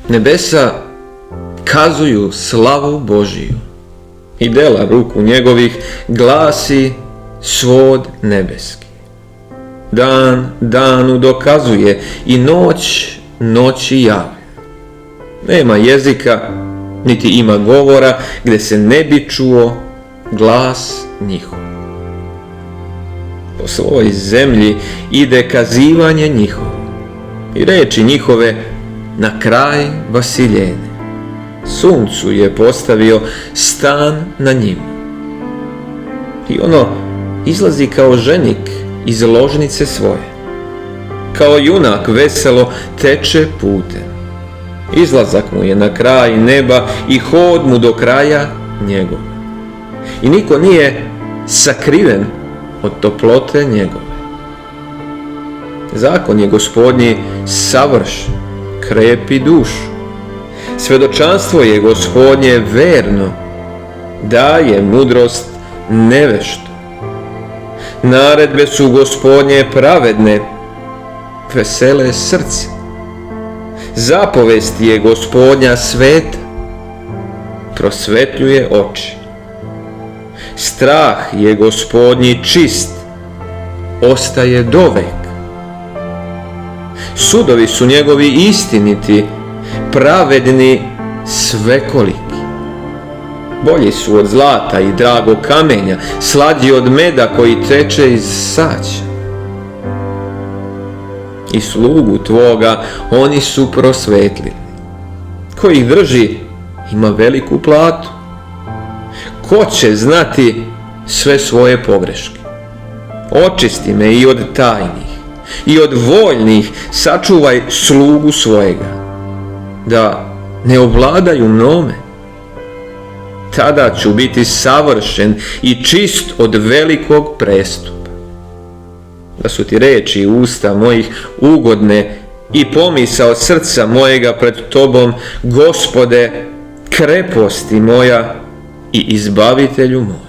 Nebesa kazuju slavu Božiju i dela ruku njegovih glasi svod nebeski. Dan danu dokazuje i noć noći javi. Nema jezika, niti ima govora gdje se ne bi čuo glas njihov. Po svoj zemlji ide kazivanje njihovo i reči njihove na kraj vasiljene. Suncu je postavio stan na njima. I ono izlazi kao ženik iz ložnice svoje. Kao junak veselo teče putem. Izlazak mu je na kraj neba i hod mu do kraja njegova. I niko nije sakriven od toplote njegove. Zakon je Gospodnji savršen, krepi dušu. Svedočanstvo je Gospodnje verno, daje mudrost neveštu. Naredbe su Gospodnje pravedne, vesele srce. Zapovest je Gospodnja sveta, prosvetljuje oči. Strah je Gospodnji čist, ostaje dovek. Sudovi su njegovi istiniti, pravedni svekoliki. Bolji su od zlata i dragog kamenja, slađi od meda koji teče iz saća. I slugu tvoga oni su prosvetlili. Ko ih drži ima veliku platu. Ko će znati sve svoje pogreške? Očisti me i od tajnih, i od voljnih sačuvaj slugu svojega, da ne ovladaju mnome. Tada ću biti savršen i čist od velikog prestupa. Da su ti reči usta mojih ugodne i pomisao srca mojega pred tobom, Gospode, kreposti moja i izbavitelju moj.